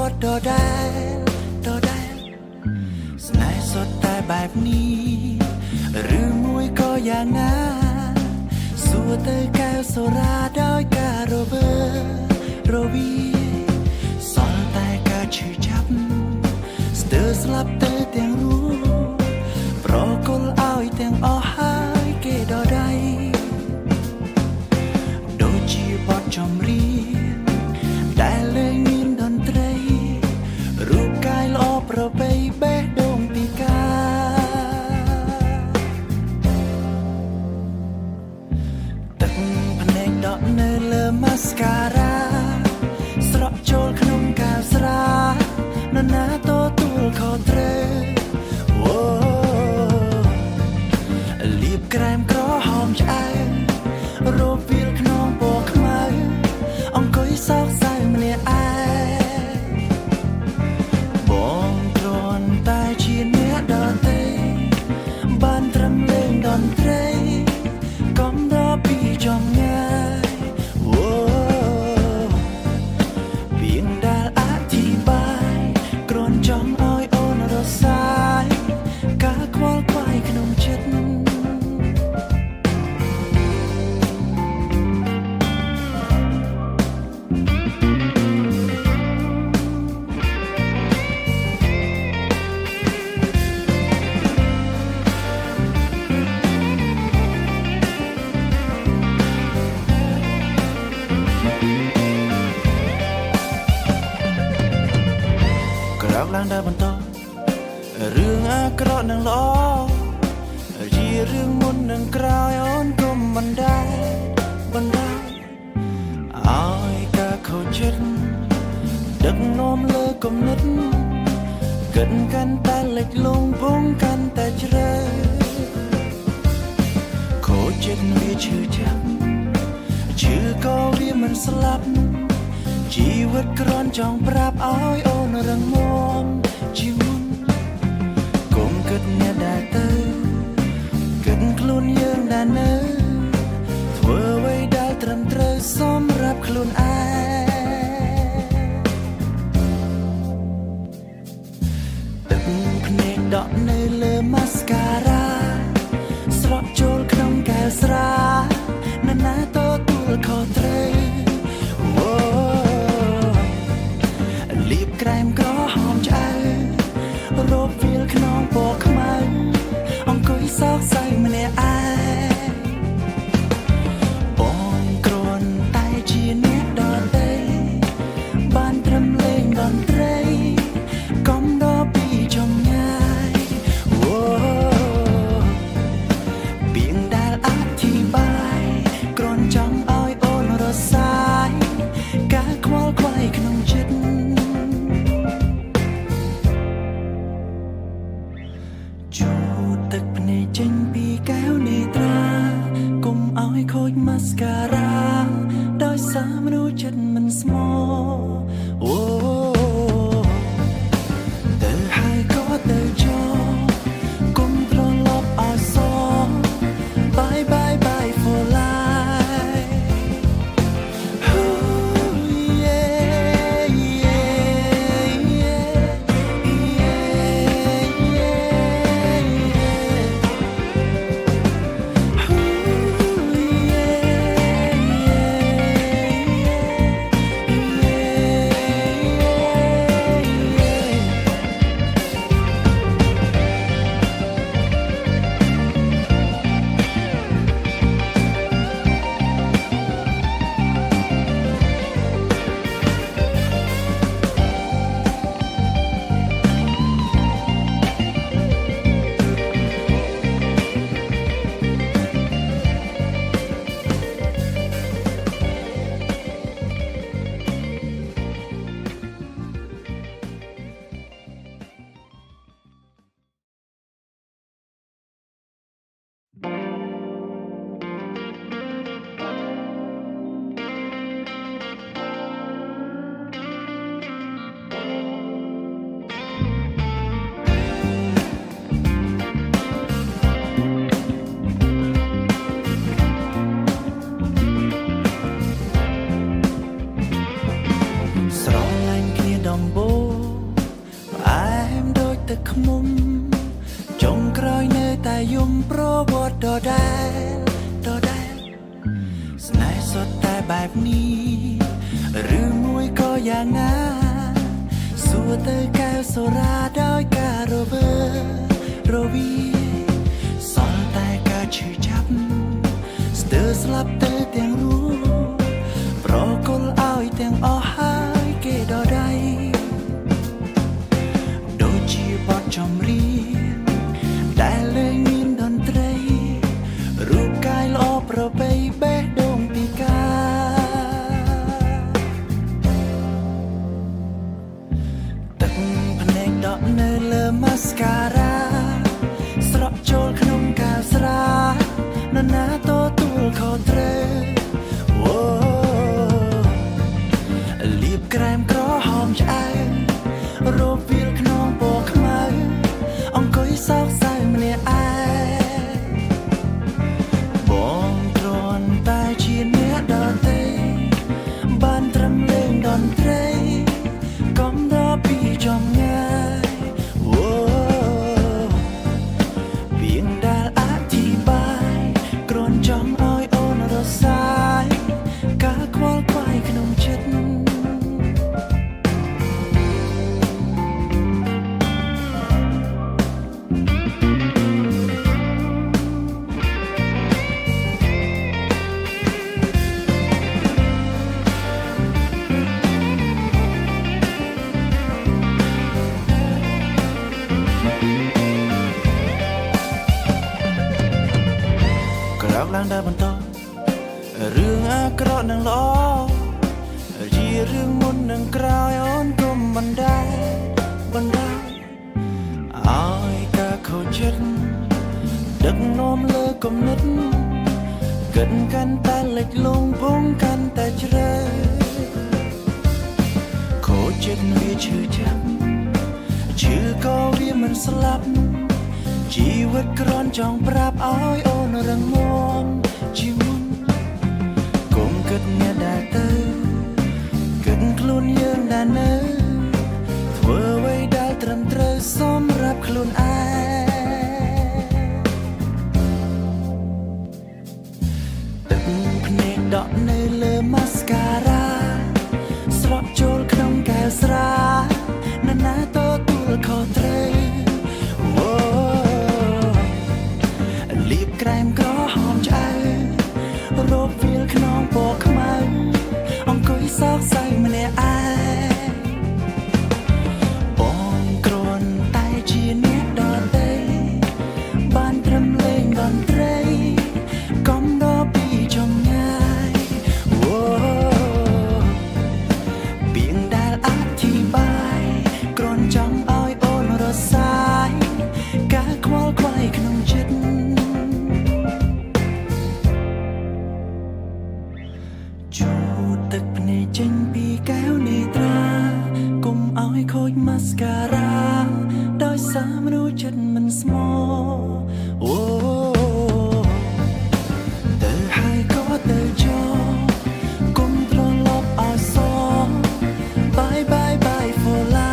ดดอแดดอแดสนายสดแต่แบบนี้หรือมวยก็อย่างนั้นสัวเตยแก้วโซราดอยกาโรเบอร์โรบีสอนแต่ก็ชื่อจับสเตอร์สลับเตยเตียงรู้โปรกลเอาเตียงออหายเกดอได้โดยจีบอดจอมรีได้เลยมีนดนตรีรูปกายลอประเบยเบะดงปีกาตึกพเนกดอกเนเลมาสการาสระโจลขนมกาวสรานนาโตตูลคอเตรโอ้ลีบแกรมกรอหอมใจรูปวิลขนมโบกมาองกุยซอกใส่เมลียไอบองกรอนตายชีเนื้อดอนเตบ้านตรำเล่งดอนเตรก้มรอปีจอมง่ายโอ้เพียงได้อธิบายกรอนจอมอ้อยโอนรสายกาควอลควายขนมเช็ดล้างได้บนโต๊ะเรื่องอากรอนังล้อยีเรื่องมุนนังกรายอ่อนกลมบันไดอ้อยกะเขาเช็ดดักนมเลิกกมนิดเกินกันแต่เล็กลงพงกันแต่เจริญโคเจ็ดวิชื่อจับชื่อก็วิมันสลับชีวิตกรอนจองปราบอ้อยโอนรังมองชีวิตกงเกิดเนี่ยได้เตอเกิดคลุนยังได้เนอเธอไว้ได้ตรำเตรซ้อมรับคลุนไอตึกพเนกดอกเนเลมาสการาสระโจลขนมแก้วสรานานาโตตูลคอเตรลีบแกรมกรอหอมใจโรบวิลขนมโบกมาองกุยซอกใส่มาในไอบองกรนไตจีเนื้อดอนเตบ้านตรำเล่งดอนเตรก้มดอปีจอมง่ายโอ้เบียงได้อธิบายกรนจังอ้อยโอนรสสายกาควอลควายขนมเช็ดจูตึกในเจนปี ขมุมจงក្រោយនៅតែយំប្រវត្តិដដែលស្នេហ៍សុទ្ធតែបែបនេះឬមួយក៏យ៉ាងណាសួរទៅកែវសូរាដោយការរវីសល់តែការឈឺចាប់ស្ទើរស្លាប់ទៅទាំងរូបប្រគល់ឲ្យទាំងអស់ហើយគេដដៃដូចជាបទចម្រៀងដែលលែងមានតន្ត្រីរូបកាយល្អប្រពៃបេះដូងពីការទឹកភ្នែកដក់នៅលើម៉ាស្ការ៉ាស្រក់ចូលក្នុងកែវស្រានរណាទទួលខុសត្រូវលាបក្រែមក្រហមឆ្អែតរោវាលខ្នងពណ៌ខ្មៅអង្គុយសោកសៅម្នាក់ឯងបងគ្រាន់តែជាអ្នកដទៃបានត្រឹមលេងតន្ត្រីកុំរកពីចំងាយពីងដែលអធិប្បាយគ្រាន់ចង់ឲ្យអូនរសាយការខ្វល់ខ្វាយក្នុងចិត្តក្រោកឡើងដើរបន្តរឿងអាក្រក់នឹងល្អជារឿងមុននឹងក្រោយអូនកុំបណ្ដាឲ្យការខូចចិត្តដឹកនាំលើគំនិតកិនកាន់តែលិចលង់ភងកាន់តែជ្រៅខូចចិត្តវាឈឺចាប់ឈឺក៏វាមិនស្លាប់ជីវិតគ្រាន់ចង់ប្រាប់ឲ្យអូនរងងជាមុនគុំគិតអ្នកដែលទៅគិតខ្លួនយើងដែលនៅធ្វើអ្វីដែលត្រឹមត្រូវសម្រាប់ខ្លួនឯងទឹកភ្នែកដក់នៅលើម៉ាស្ការ៉ាស្រក់ចូលក្នុងកែវស្រានរណាទទួលខុសត្រូវលាបក្រែមក្រហមឆ្អែតរោបវាលខ្នងពណ៌ខ្មៅអង្គុយសោកសៅម្នាក់ឯងបងគ្រាន់តែជាអ្នកដទៃបានត្រឹមលេងតន្ត្រីកុំរកពីចំងាយពីងដែលអធិប្បាយគ្រាន់ចង់ឲ្យអូនរសាយការខ្វល់ខ្វាយក្នុងចិត្តជូតទឹកភ្នែកចេញពីកែវនេត្រាកុំឲ្យខូចម៉ាស្ការ៉ាដោយសារមនុស្សចិត្តមិនស្មោទៅហើយក៏ទៅចោលកុំត្រឡប់ឲ្យសង Bye bye bye for life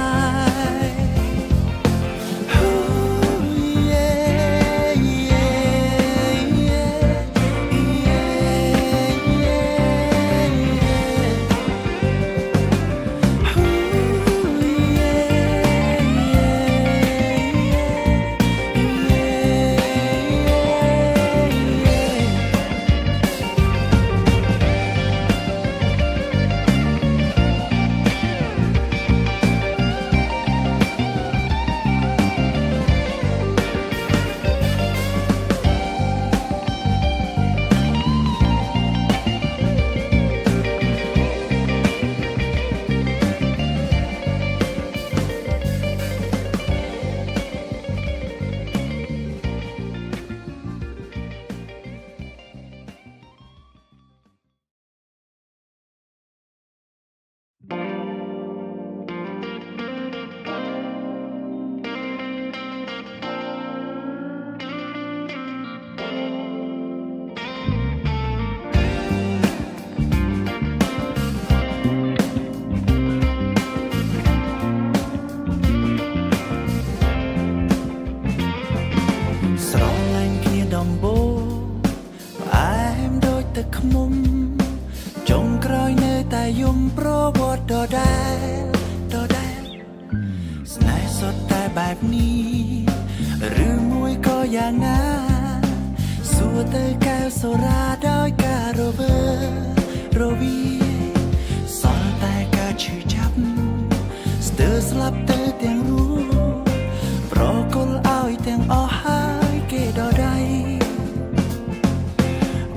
แบบนี้หรือมวยก็อย่างนั้นสัวเตอแก้วโซราด้อยกาโรเบอร์โรวีสอนแต่กาชื่อจับสเตอร์สลับเตอเตียงรู้โปรกลเอาเตียงออหายเกดอได้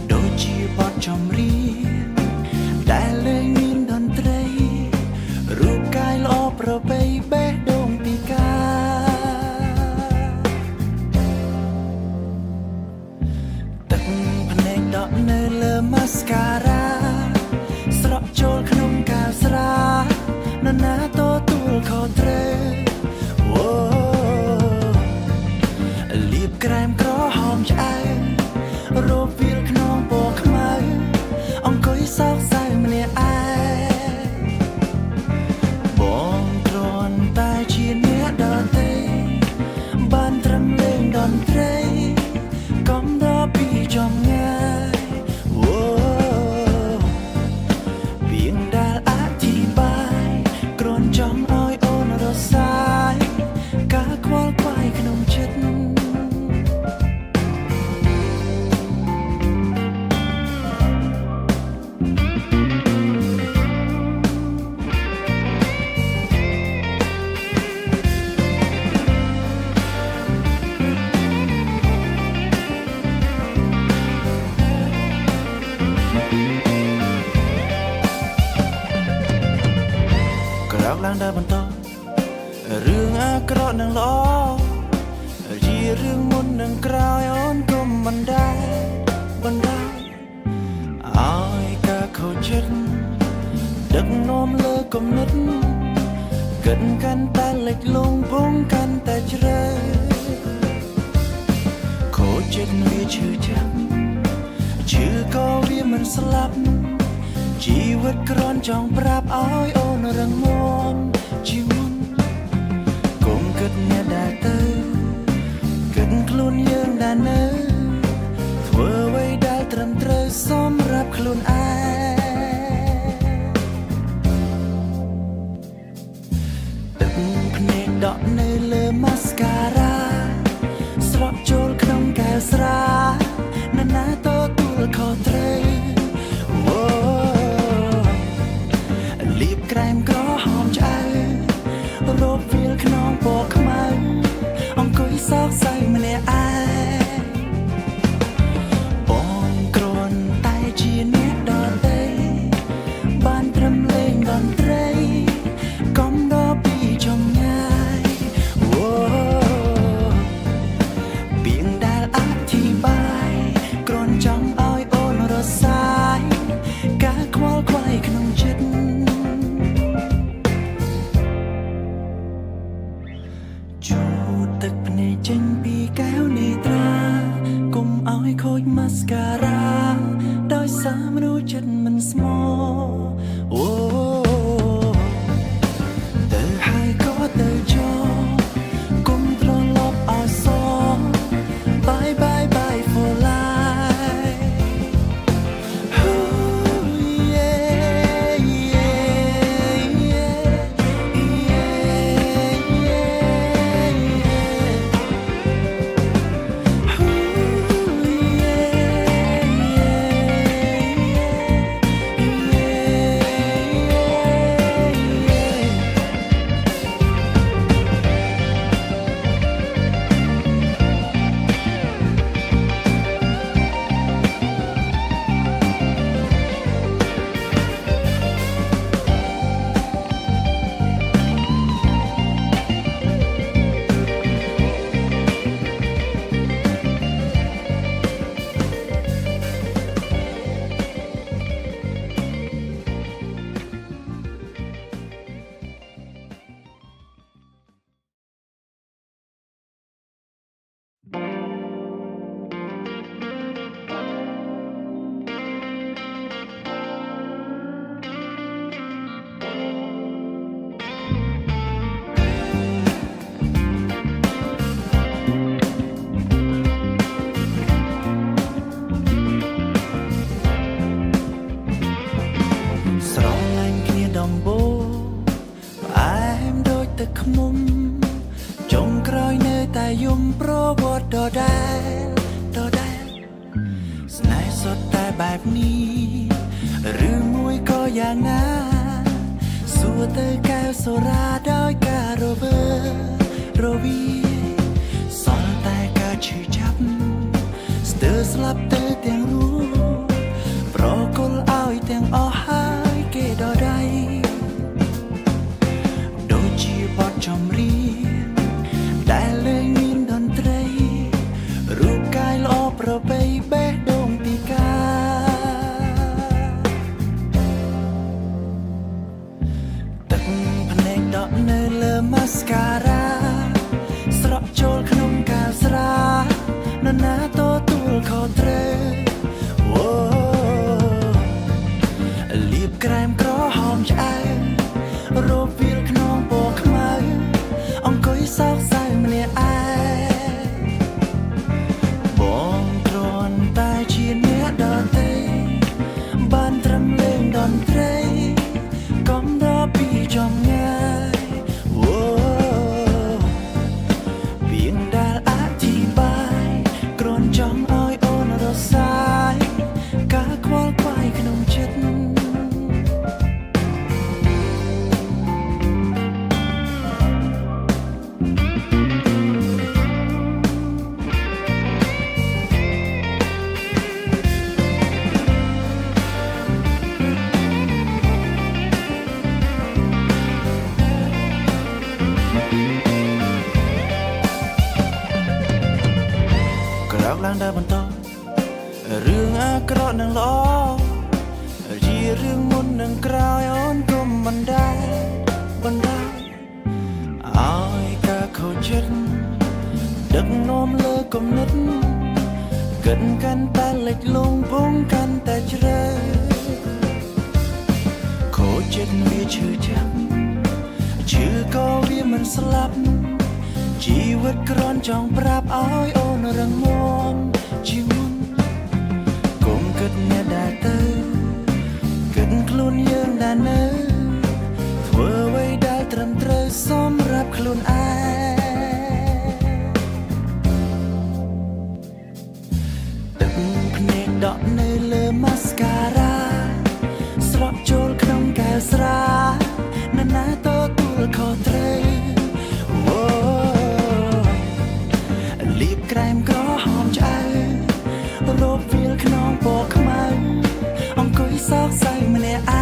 โดยจีบอดจอมรีได้เลยมีดนตรีรูปกายลอประเบยเบดงปีกาตึกพเนกดอกเนเลมัสการาสระโจลขนมกาวสรานนาโตตูลคอเตรโอ้ลีบแกรมกรอหอมใจรูปวิลขนมโบกมาองกุยซอกใส่เมเนไอบองกรอนตายเชียเนื้อดอนเตบ้านตรำเลงดอนเตรก้มดอปีจอมง่ายโอ้เพียงได้อธิบายกรอนจอมอ้อยโอนรสายกาควอลควายขนมชิดล้างได้บนโต๊ะเรื่องอากรอนังล้อยีเรื่องมุนนังกราวย้อนกลมบันไดอ้ายกะเขาจิตดักนมเลิกกมนิดเกินกันแต่เล็กลงพงกันแต่เจริญโคจิตวิชื่อจำชื่อก็วิมันสลับชีวิตกรอนจองปราบอ้อยโอนรังมอนชีวิตคงเกิดเนี่ยได้เตอเกิดคลุนยังได้เนอทั่วไว้ได้ตรำเตรสมรับคลุนอตึกพเนกดอกเนเลมัสการาสระโจลขนมแก้วสรานานาโตตูลคอเตรลีบแกรมกรอหอมใจโรบวิลขนองโบกขมาองกุยซอกใส่เมเนไอบองกรอนไตจีเนดอนเตบ้านตรำเลงดอนเตรก้มดอปีจอมง่ายโอ้เพียงได้อธิบายกรอนจังอ้อยโอนรสสายกาควอลควายขนมจิตจูตึกในจังปีแก้วในตรากุมเอาให้โคยมัสการาโดยสามรู้จัดมันสมอโอ้เตอไฮก็เตอจอกุมตรอนลบอาซอบายบายบาย for life ดอแดนดอแดนสนายสดแต่แบบนี้หรือมวยก็อย่างนั้นสัวเตอแก้วโซราดอยกาโรเบอร์โรวีสอนแต่กาชื่อจับสเตอร์สลับเตอเตียงรู้โปรกลเอาเตียงออหายเกดอได้โดยจีบอดจอมรีได้เลยมีดนตรีรูปกายลอประเบยเบะดงตีกาตึกพเนกดอกเนยเลอมาสการาสระโจลขนมกาสรานนาโตตูลคอเตรโอ้ลีบแกรมกรอหอมใจโรบวิลขนมโบกมาองกุยซอกใส่เมเนียไอบองตรอนตายเชียนเนื้อดอนเตบ้านตรำเล่งดอนเตรก้มรอปีจอมง่ายโอ้เพียงได้อธิบายกรอนจองอ้อยโอนรสายกาควอลควายขนมเช็ดล้างได้บนโต๊ะเรื่องอากรอนังล้อยีเรื่องมุนนังกรายอ่อนกลมบันไดอ้อยกะเขาเจ็ดดึกนมเลิกกมนิดเกินกันแต่เล็กลงพงกันแต่เจริญโคเจ็ดมีชื่อจังชื่อก็วิมันสลับชีวิตกรอนจองปราบอ้อยโอนรังมองชีวิตกงเกิดเนี่ยได้เตอเกิดคลุนยังได้เนอเธอไว้ได้ตรำเตรซ้อมรับคลุนอตึกพเนกดอกเนยเลอมาสการาสระโจลขนมแก้วสรานานาโตตูลคอเตรลีบแกรมกรอหอมใจโรบวิลขนมโบกมาองกุยซอกใส่เมเนียไอ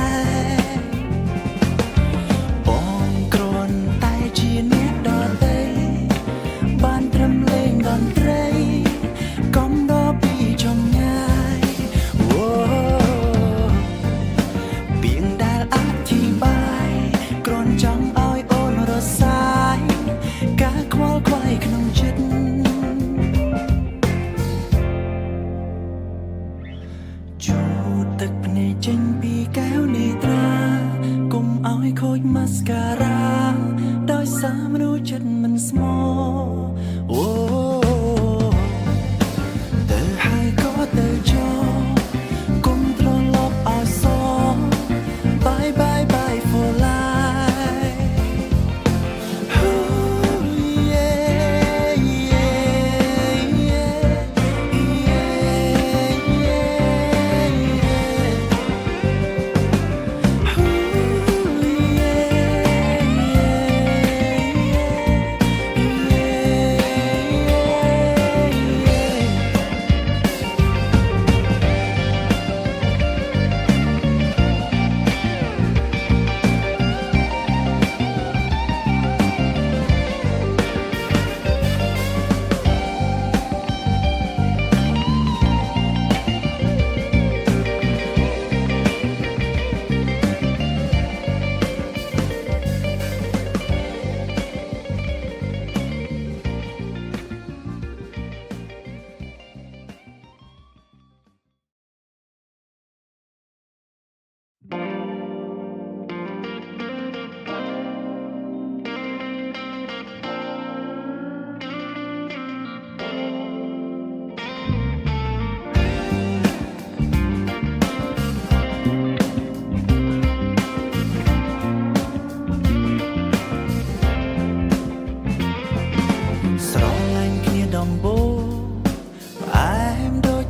บองกรอนไตจีเนียดอนเตบ้านตรำเล่งดอนเตรก้มดอปีจอมง่ายโอ้เพียงได้อธิบ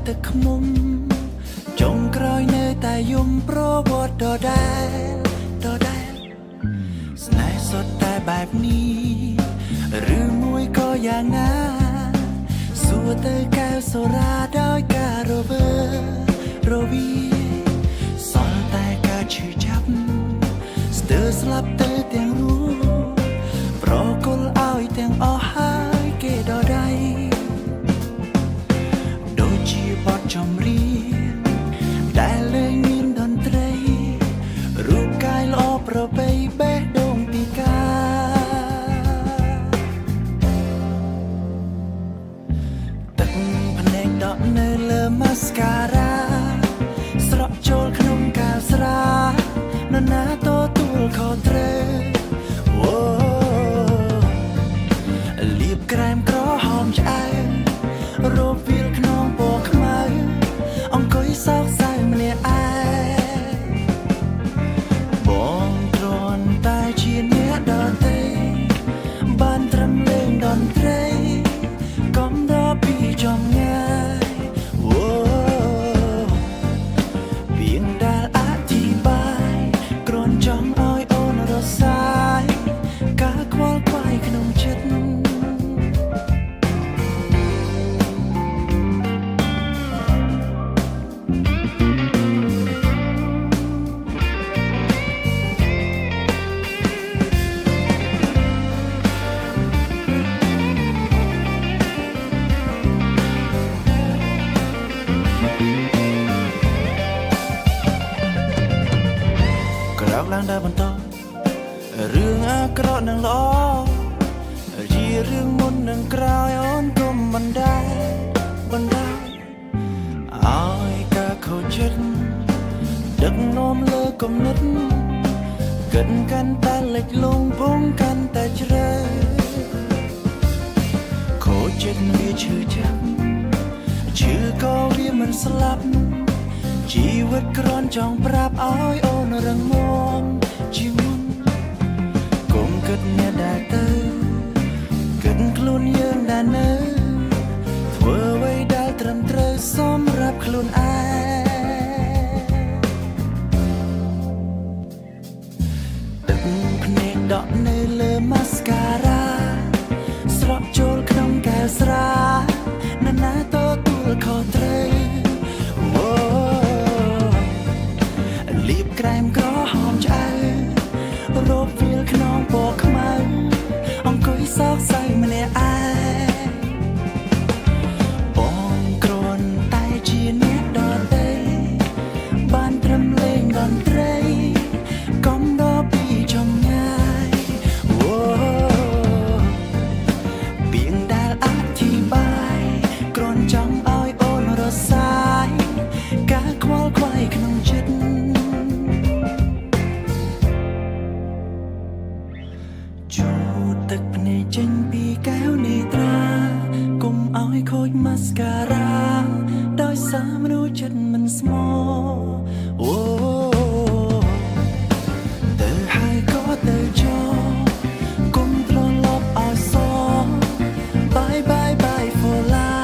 ទឹកខ្មុំចុងក្រោយនៅតែយំប្រវត្តិដដែលស្នេហ៍សុទ្ធតែបែបនេះឬមួយក៏យ៉ាងណាសួរទៅកែវសូរាដោយការរវីសល់តែការឈឺចាប់ស្ទើរស្លាប់ទៅទាំងរួមប្រគល់ឲ្យទាំងអស់ហើយគេដដៃដូចជាបទចម្រៀងដែលលេងមានតន្ត្រីរូបកាយល្អប្រពៃបេះដូងពីការទឹកភ្នែកដក់នៅលើម៉ាស្ការ៉ាស្រក់ចូលក្នុងកែវស្រានរណាទទួលខុសត្រូវលាបក្រែមក្រហមឆ្អែតរោវាលខ្នងពណ៌ខ្មៅអង្គុយសោកសៅម្នាក់ឯងបងគ្រាន់តែជាអ្នកដទៃបានត្រឹមលេងតន្ត្រីកុំរកពីចំងាយពីងដែលអធិប្បាយគ្រាន់ចង់ឲ្យអូនរសាយការខ្វល់ខ្វាយក្នុងចិត្តក្រោកឡើងដើរបន្តរឿងអាក្រក់នឹងល្អជារឿងមុននឹងក្រោយអូនកុំបណ្ដាឲ្យការខូចចិត្តដឹកនាំលើគំនិតកិនកាន់តែលិចលង់ពងកាន់តែជ្រៅខូចចិត្តវាឈឺចាប់ឈឺក៏វាមិនស្លាប់ជីវិតគ្រាន់ចង់ប្រាប់ឲ្យអូនរឹងមាំជាមុនកុំគិតអ្នកដែលទៅគិតខ្លួនយើងដែលនៅធ្វើអ្វីដែលត្រឹមត្រូវសម្រាប់ខ្លួនឯងទឹកភ្នែកដក់នៅលើម៉ាស្ការ៉ាស្រក់ចូលក្នុងកែវស្រានរណាទទួលខុសត្រូវលាបក្រែមក្រហមឆ្អៅរោបវាលខ្នងពណ៌ខ្មៅអង្គុយសោកសៅម្នាក់ឯងបងគ្រាន់តែជាអ្នកដទៃបានត្រឹមលេងតន្ត្រីកុំរកពីចំងាយពីងដែលអធិប្បាយគ្រាន់ចង់ឲ្យអូនរសាយការខ្វល់ខ្វាយក្នុងចិត្តទឹកភ្នែកចេញពីកែវនេត្រាកុំឲ្យខូចម៉ាស្ការ៉ាដោយសារមនុស្សចិត្តមិនស្មោទៅហើយក៏ទៅចោលកុំត្រឡប់ឲ្យសង Bye bye bye for life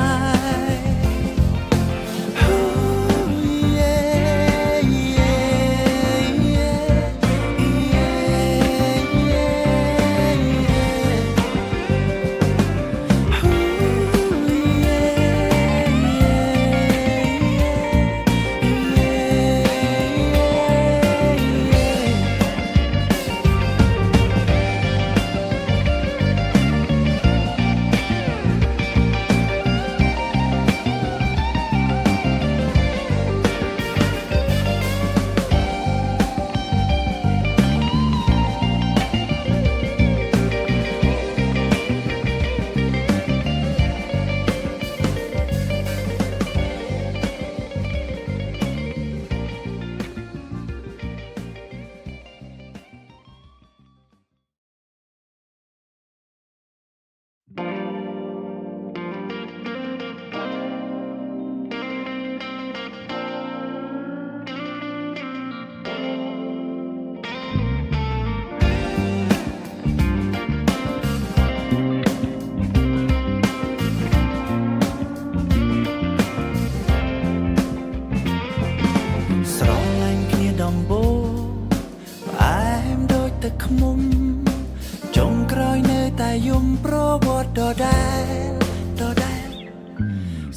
យំប្រវត្តិដដែល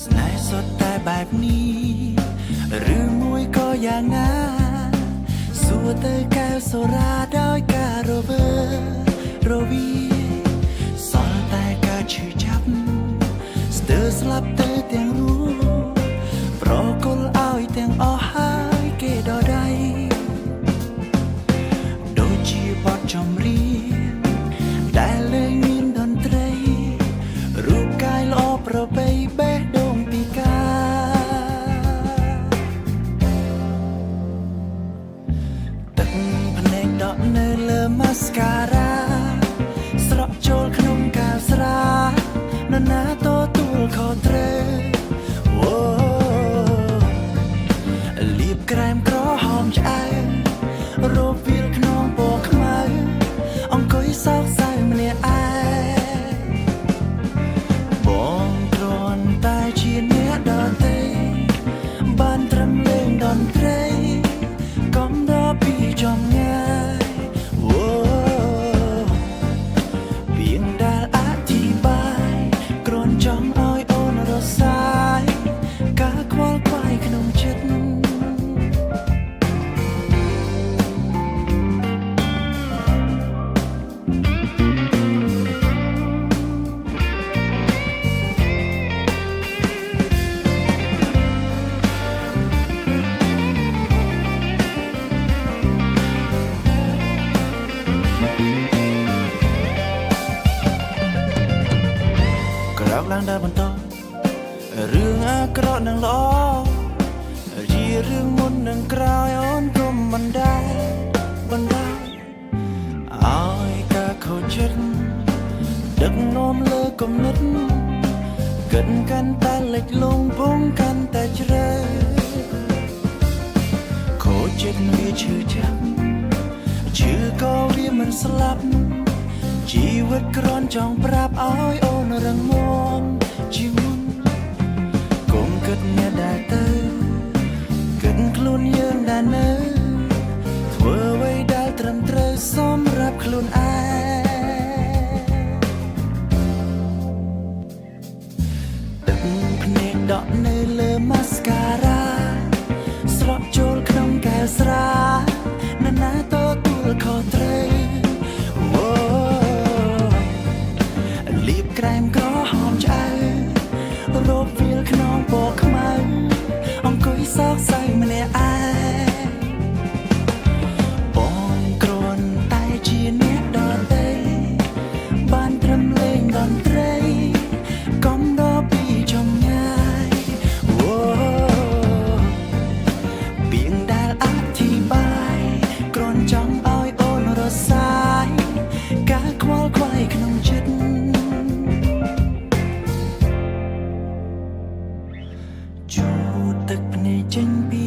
ស្នេហ៍សុទ្ធតែបែបនេះឬមួយក៏យ៉ាងណាសួរទៅកែវសូរាដោយការរវីសល់តែការឈឺចាប់ស្ទើរស្លាប់ទៅទាំងរួមប្រគល់ឲ្យទាំងអស់ហើយគេដដៃដូចជាបទចម្រៀងដែលលេងមានតន្ត្រីរូបកាយល្អប្របីបេះដូងពីការទឹកភ្នែកដក់នៅលើម៉ាស្ការ៉ាស្រក់ចូលក្នុងកែវស្រានរណាទទួលខុសត្រូវអូលាបក្រែមក្រហមឆ្អែតរោវាលខ្នងពណ៌ខ្មៅអង្គុយសោកសៅម្នាក់ឯងបងគ្រាន់តែជាអ្នកដទៃបានត្រឹមលេងតន្ត្រីកុំរកពីចំងាយអូពីងដែលអធិបាយគ្រាន់ចង់ឲ្យអូនរសាយការខ្វល់ខ្វាយក្នុងចិត្តក្រោកឡើងដើរបន្តរឿងអាក្រក់នឹងល្អជារឿងមុននឹងក្រោយអូនកុំបណ្ដាឲ្យការខូចចិត្តដឹកនាំលើគំនិតកិនកាន់តែលិចលង់ពងកាន់តែជ្រៅខូចចិត្តវាឈឺចាប់ឈឺក៏វាមិនស្លាប់ជីវិតគ្រាន់ចង់ប្រាប់ឲ្យអូនរងងជាមុនកុំគិតអ្នកដែលទៅគិតខ្លួនយើងដែលនៅធ្វើអ្វីដែលត្រឹមត្រូវសម្រាប់ខ្លួនឯងទឹកភ្នែកដក់នៅលើម៉ាស្ការ៉ាស្រក់ចូលក្នុងកែវស្រានរណាទទួលខុសត្រូវលាបក្រែមក្រហមឆ្អៅរោបវាលខ្នងពណ៌ខ្មៅអង្គុយសោកសៅម្នាក់ឯងបងគ្រាន់តែជាអ្នកដទៃបានត្រឹមលេងតន្ត្រីកុំរកពីចំងាយអូពីងដែលអធិបាយគ្រាន់ចង់ឲ្យអូនរសាយការខ្វល់ខ្វាយក្នុងចិត្តជូតទឹកភ្នែកចេញពី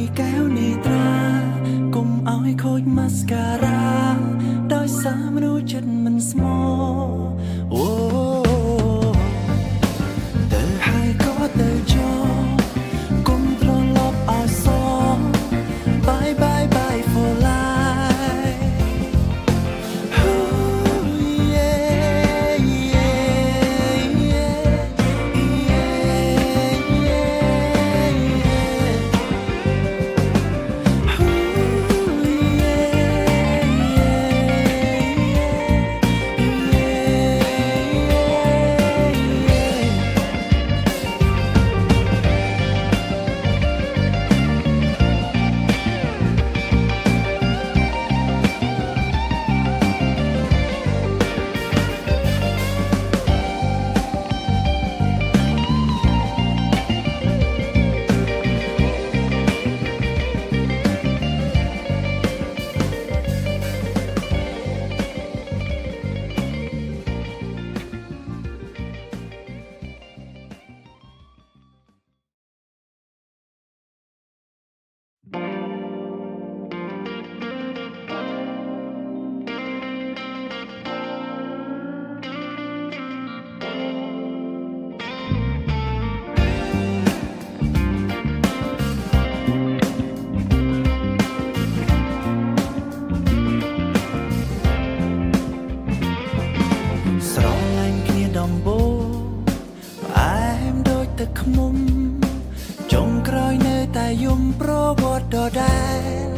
ដែល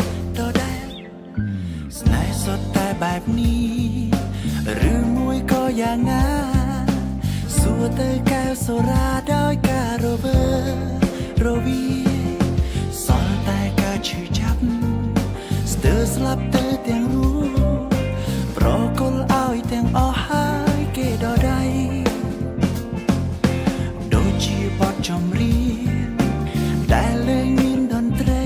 ស្នេហ៍សុទ្ធតែបែបនេះឬមួយក៏យ៉ាងណាសួរទៅកែវសូរាដោយការរវើរវីសល់តែការឈឺចាប់ស្ទើរស្លាប់ទៅទាំងរូបប្រគល់ឲ្យទាំងអស់ហើយគេដល់ដៃដូចជាបទចម្រៀងដែលលេងមានតន្ត្រី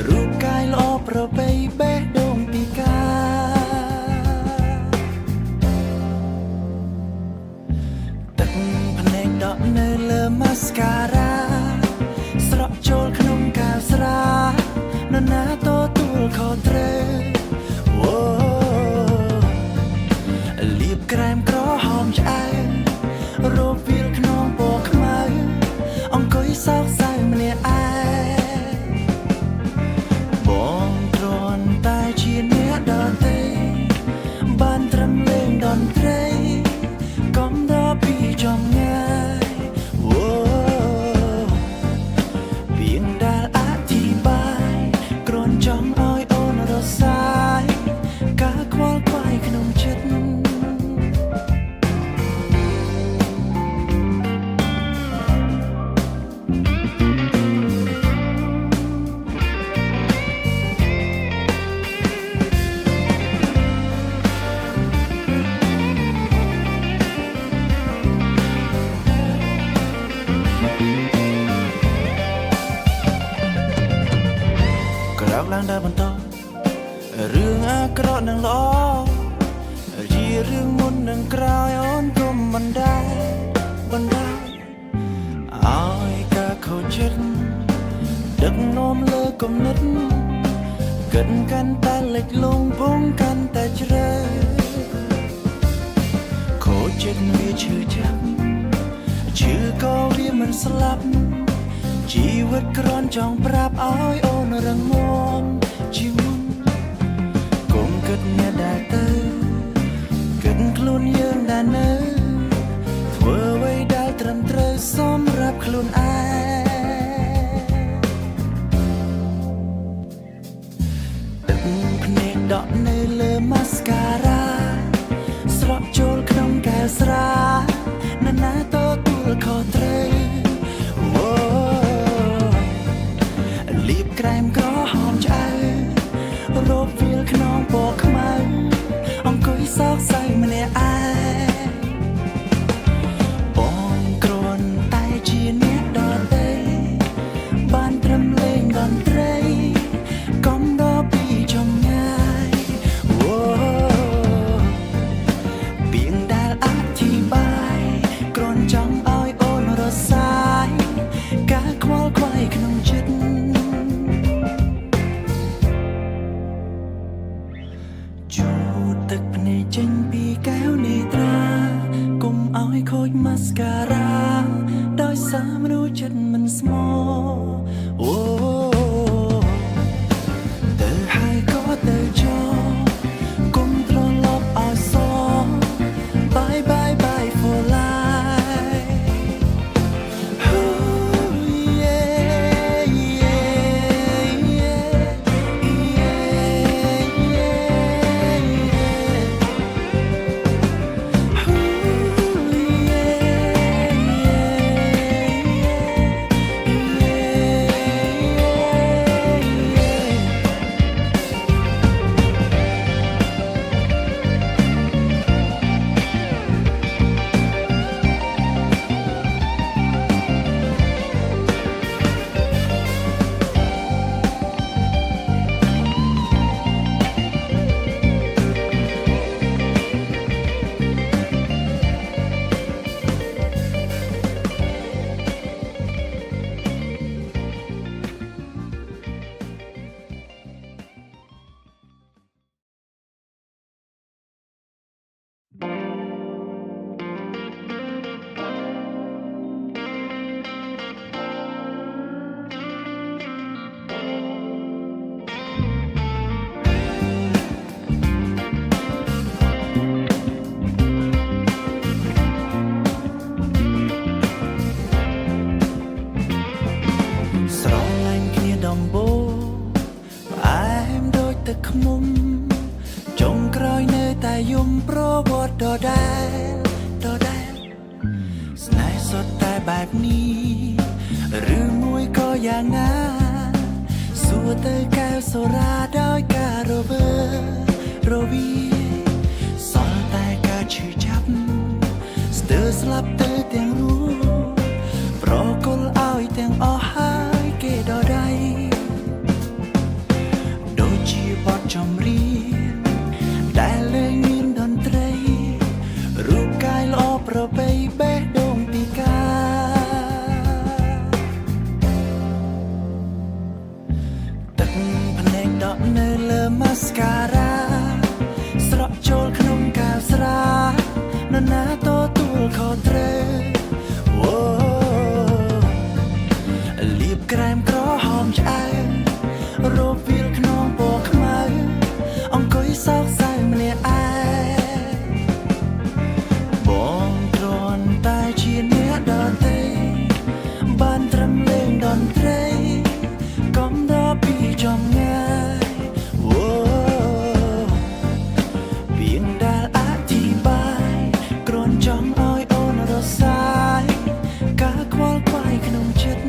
រូបកាយល្អប្របីបេះដូងពីការទឹកភ្នែកដក់នៅលើម៉ាស្ការ៉ាស្រក់ចូលក្នុងកែវស្រានរណាទទួលខុសត្រូវអូលាបក្រែមក្រហមឆ្អែតរោវាលខ្នងពណ៌ខ្មៅអង្គុយសោកសៅម្នាក់ឯងបងគ្រាន់តែជាអ្នកដទៃបានត្រឹមលេងតន្ត្រីកុំដល់ពីចំងាយអូពីងដែលអធិបាយគ្រាន់ចង់ឲ្យអូនរសាយការខ្វល់ខ្វាយក្នុងចិត្តក្រោកឡើងដើរបន្តរឿងអាក្រក់នឹងល្អជារឿងមុននឹងក្រោយអូនកុំបណ្ដាឲ្យការខូចចិត្តដឹកនាំលើគំនិតកិនកាន់តែលិចលង់ពងកាន់តែជ្រៅខូចចិត្តវាឈឺចាប់ឈឺក៏វាមិនស្លាប់ជីវិតគ្រាន់ចង់ប្រាប់ឲ្យអូនរងំជាមុនកុំគិតអ្នកដែលទៅគិតខ្លួនយើងដែលនៅធ្វើអ្វីដែលត្រឹមត្រូវសម្រាប់ខ្លួនឯងទឹកភ្នែកដក់នៅលើម៉ាស្ការ៉ាស្រក់ចូលក្នុងកែវស្រានរណាទទួលខុសត្រូវអូលាបក្រែមក្រហមឆ្អៅរោបវាលខ្នងពណ៌ខ្មៅអង្គុយសោកសៅម្នាក់ឯងបងគ្រាន់តែជាអ្នកដទៃបានត្រឹមលេងតន្ត្រីកុំដល់ពីចំងាយអូពីងដែលអធិបាយគ្រាន់ចង់ឲ្យអូនរសាយការខ្វល់ខ្វាយក្នុងចិត្តជូតទឹកភ្នែកចេញពីកែវនេត្រាកុំឲ្យខូចម៉ាស្ការ៉ាដោយសារមនុស្សចិត្តមិនស្មោអូទៅហើយក៏ទៅចោលកុំត្រឡប់ឲ្យសង Bye bye bye for life แบบนี้หรือมวยก็อย่างนั้นสัวเตอแก้วโซราด้อยการโรเบอร์โรวีสอนแต่กาชื่อจับสเตอร์สลับเตอเตียงรู้โปรกลเอาเตียงออหายเกดอได้โดยจีบอดจอมรีได้เลยมีดนตรีรูปกายล้อประเบยเบะดงตีกาตึกพเนกดอกเนลมาสการาสระโจลขนมกาวสรานนาโตตูลคอเตรโอ้ลีบแกรมกรอหอมใจรูปวิลขนมโบกมาองกุยซอกใส่เมลียไอบองตรอนตายเชียเนื้อดอนเตบ้านตรำเลงดอนเตรก้มรอปีจอมง่ายโอ้เพียงได้อธิบายกรอนจองอ้อยโอนรสายกาควอลควายขนมชิด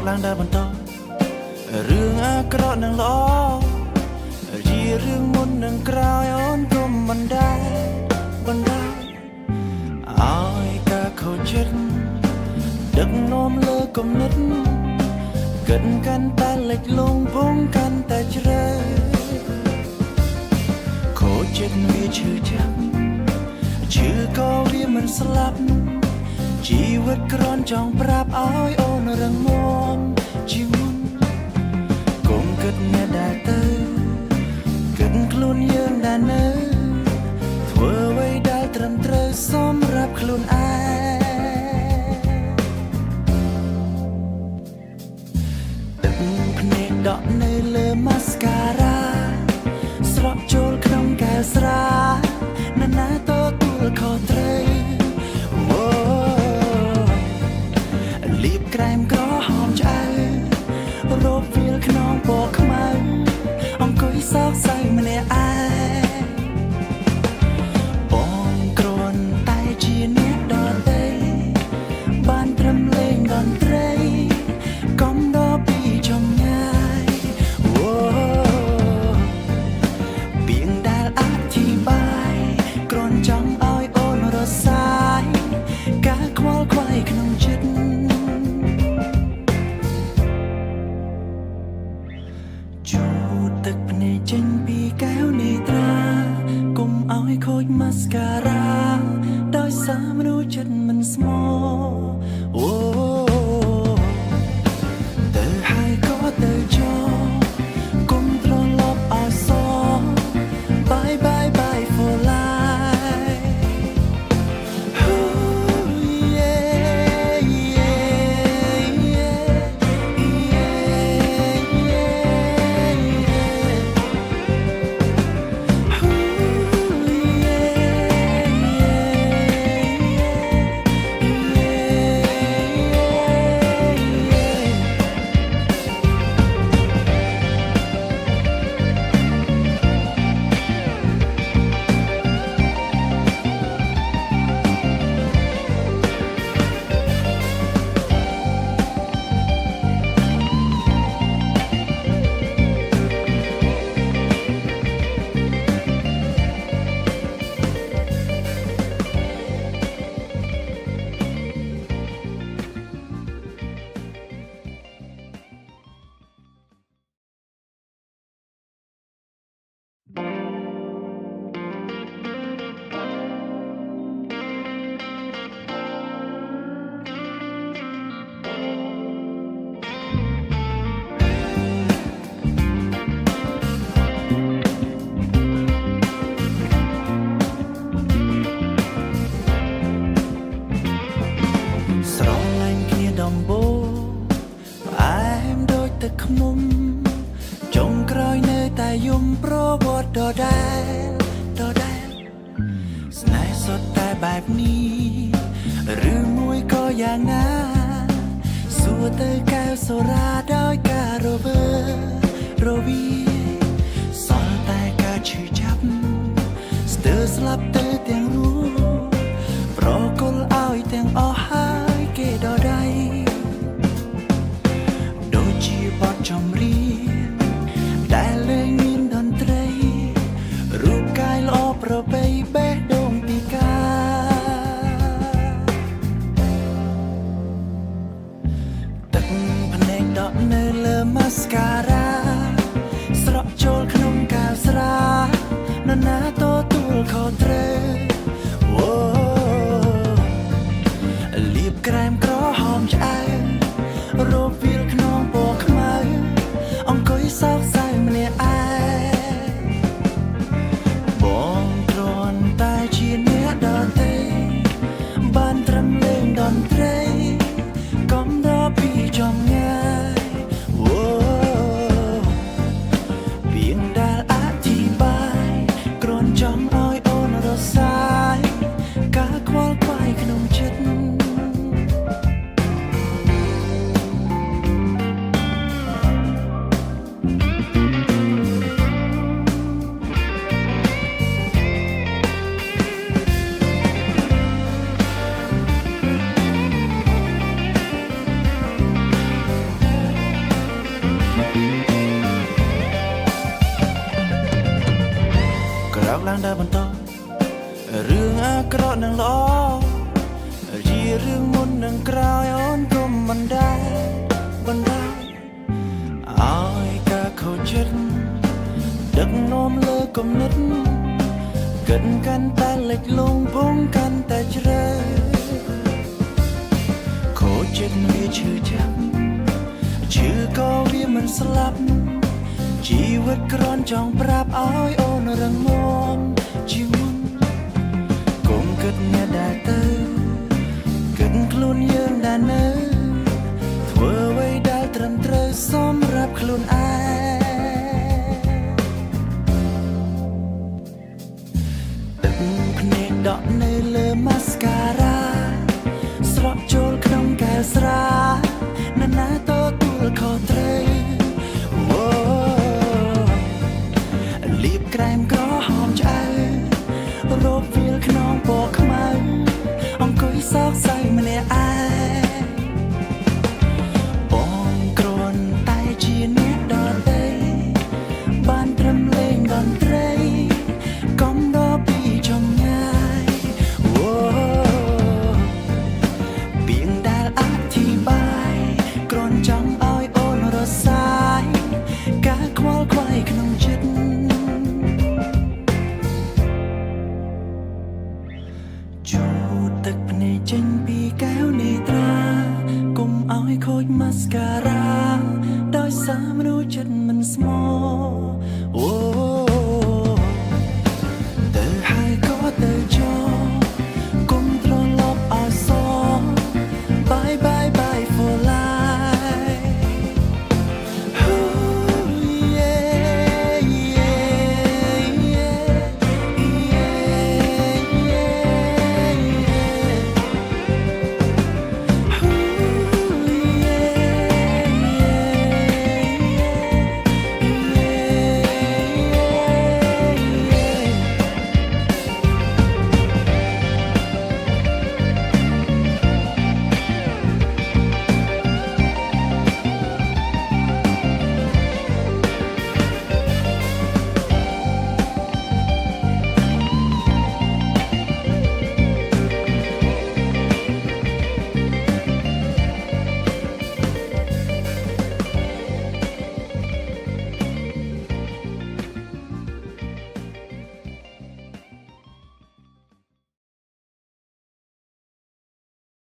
ล้างได้บนโต๊ะเรื่องอากรอนังล้อยีเรื่องมนต์นังกรายอ่อนกลมบันไดอ้อยกะเขาเจ็ดดึกนมเลิกกำนิดเกินกันแต่เล็กลงพงกันแต่เจริญโคเจ็ดมีชื่อจังชื่อก็วิมันสลับชีวิตกรอนจองปราบอ้อยโอนรังมองชีวิตคงเกิดเนี่ยได้เตอเกิดคลุนยืนได้เนอถั่วไว้ได้ตรำเตอซ้อมรับคลุนอตึกพเนกดอกเนเลมาสการาสระโจลขนมแก้วสรานานาโตตูลคอเตรลีบแกรมกรอหอมใจโรบวิลขนองโบกขมาองกุยซอกใส่มาเลยไอบองกรนไตจีเนียดอนเตบ้านตรำเลงดอนเตรก้มดอปีจอมง่ายโอ้เพียงได้อธิบายกรนจังอ้อยโอนรสสายกาควอลควายขนมจิตจูตึกพเนจนปีแก้วในตรากุมเอาให้โคยมาสการาโดยสามรู้จัดมันสมอโอ้เตอไฮก็เตอจอกุมตรอนลบอาซอบายบายบาย for lifeจง ក្រោយនៅតែយំប្រវត្តិដដែលស្នេហ៍សុទ្ធតែបែបនេះឬមួយក៏យ៉ាងណាសួរទៅកែវសូរាដោយការរវីសល់តែការឈឺចាប់ស្ទើរស្លាប់ទៅទាំងរួមប្រគល់ឲ្យទាំងអស់ហើយគេដដៃដូចជាបទចម្រៀងដែលលេងមានតន្ត្រីរូបកាយល្អប្របីបេះដូងពីការទឹកភ្នែកដក់នៅលើម៉ាស្ការ៉ាស្រក់ចូលក្នុងកែវស្រានរណាទទួលខុសត្រូវអូលាបក្រែមក្រហមឆ្អែតរោវាលខ្នងពណ៌ខ្មៅអង្គុយសោកសៅម្នាក់ឯងបងគ្រាន់តែជាអ្នកដទៃបានត្រឹមលេងតន្ត្រីកុំរកពីចំងាយអូពីងដែលអធិប្បាយគ្រាន់ចង់ឲ្យអូនរសាយការខ្វល់ខ្វាយក្នុងចិត្តក្រោកឡើងដើរបន្តរឿងអាក្រក់នឹងល្អជារឿងមុននឹងក្រោយអូនកុំបណ្ដាឲ្យការខូចចិត្តដឹកនាំលើគំនិតកិនកាន់តែលិចលង់ភងកាន់តែជ្រៅខូចចិត្តវាឈឺចាប់ឈឺក៏វាមិនស្លាប់ជីវិតគ្រាន់ចង់ប្រាប់ឲ្យអូនរងមជាមុនកុំគិតអ្នកដែលទៅគិតខ្លួនយើងដែលនៅធ្វើអ្វីដែលត្រឹមត្រូវសម្រាប់ខ្លួនឯងទឹកភ្នែកដក់នៅលើម៉ាស្ការ៉ាស្រក់ចូលក្នុងកែវស្រានរណាទទួលខុសត្រូវអូលាបក្រែមក្រហមឆ្អៅរោបវាលខ្នងពណ៌ខ្មៅអង្គុយសោកសៅម្នាក់ឯងបងគ្រាន់តែជាអ្នកដទៃបានត្រឹមលេងតន្ត្រីកុំរកពីចំងាយអូពីងដែលអធិប្បាយគ្រាន់ចង់ឲ្យអូនរសាយការខ្វល់ខ្វាយក្នុងចិត្តជូតទឹកភ្នែកចេញពីកែវនេត្រាកុំឲ្យខូចម៉ាស្ការ៉ាដោយសារមនុស្សចិត្តមិនស្មោះ